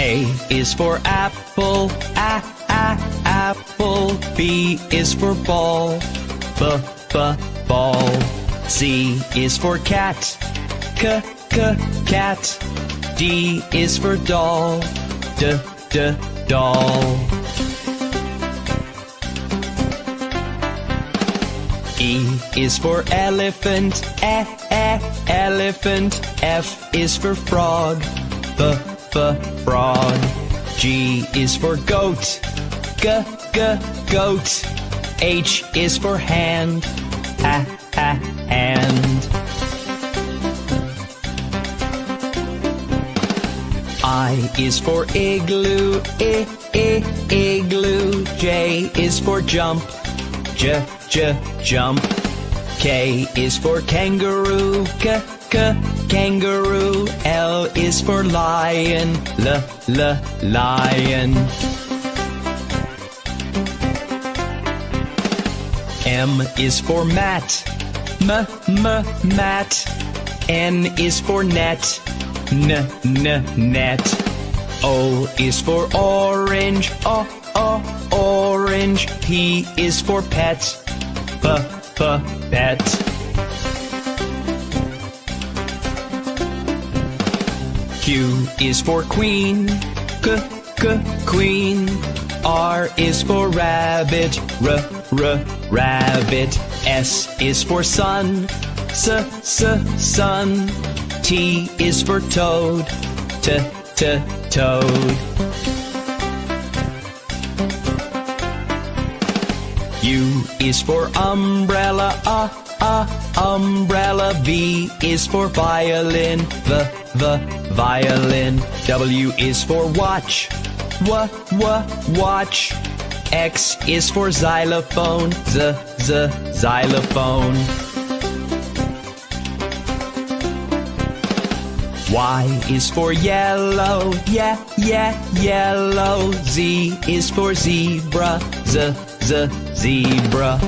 A is for apple, apple. B is for ball, ball. C is for cat, cat. D is for doll, doll. E is for elephant, elephant. F is for frog, frog. G is for goat, goat. H is for hand, hand. I is for igloo, igloo. J is for jump, jump. K is for kangaroo, kangaroo. L is for lion, lion. M is for mat, mat. N is for net, net. O is for orange, orange. P is for pet, pet. Q is for queen, queen. R is for rabbit, rabbit. S is for sun, sun. T is for toad, toad. U is for umbrella, umbrella. V is for violin, violin. W is for watch, watch. X is for xylophone, xylophone. Y is for yellow, yellow. Z is for zebra, zebra.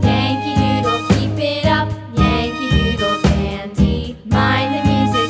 Yankee Doodle, keep it up. Yankee Doodle dandy, mind the music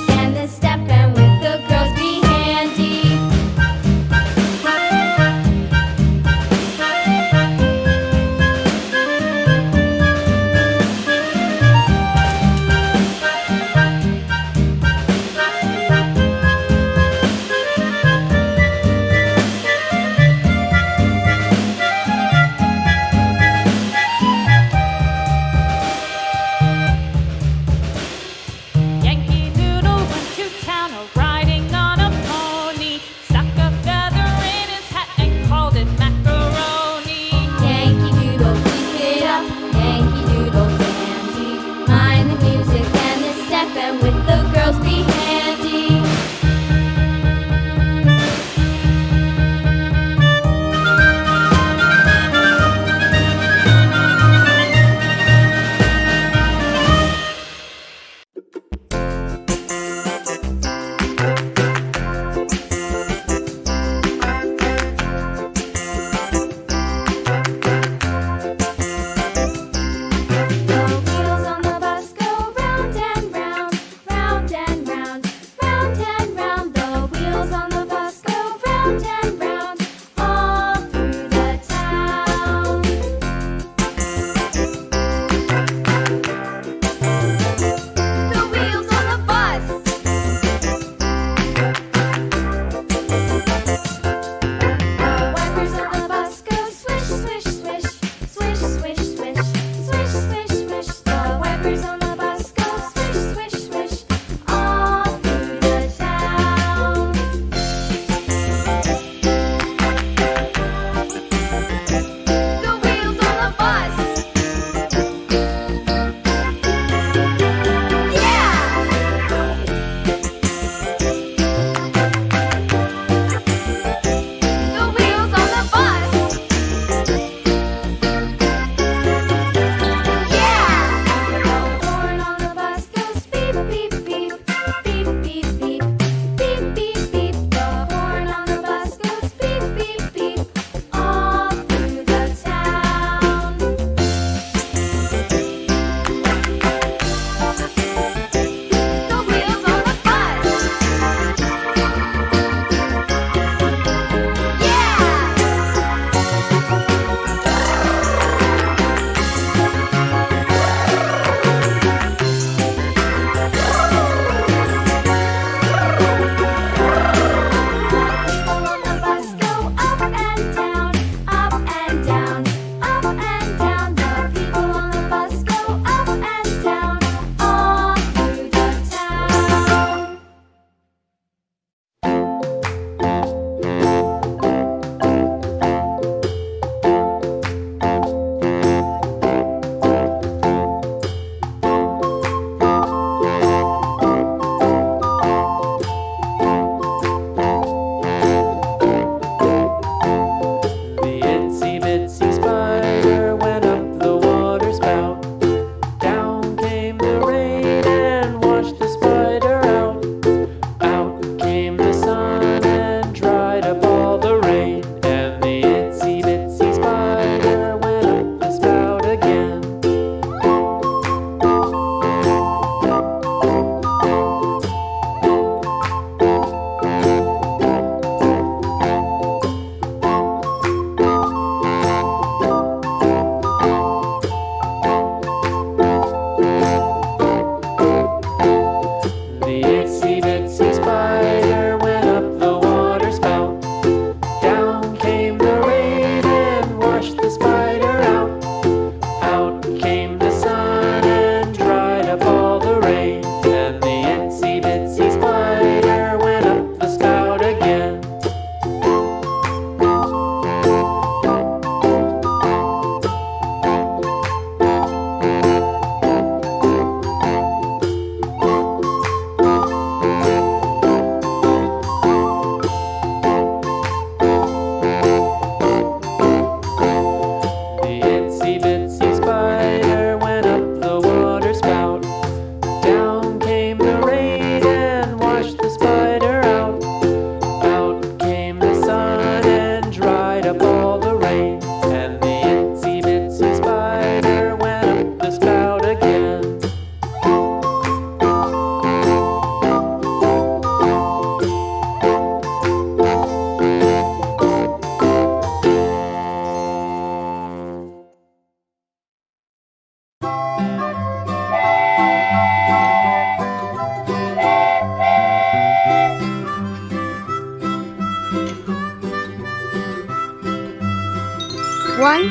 1,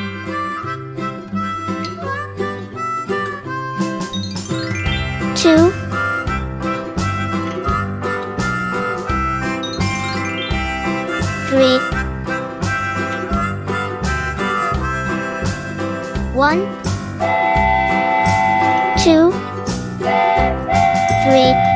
2, 3, 1, 2, 3.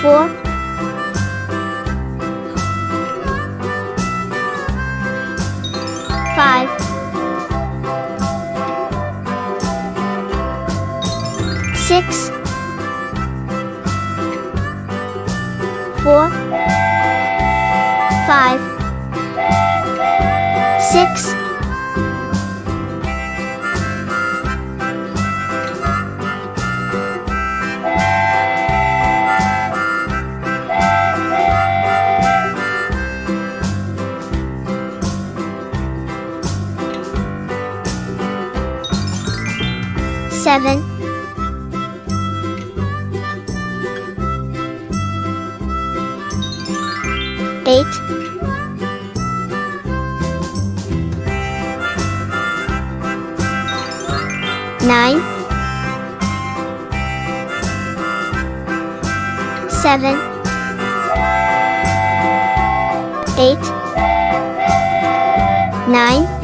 4, 5, 6, 4, 5, 6. 7, 8, 9, 7, 8, 9.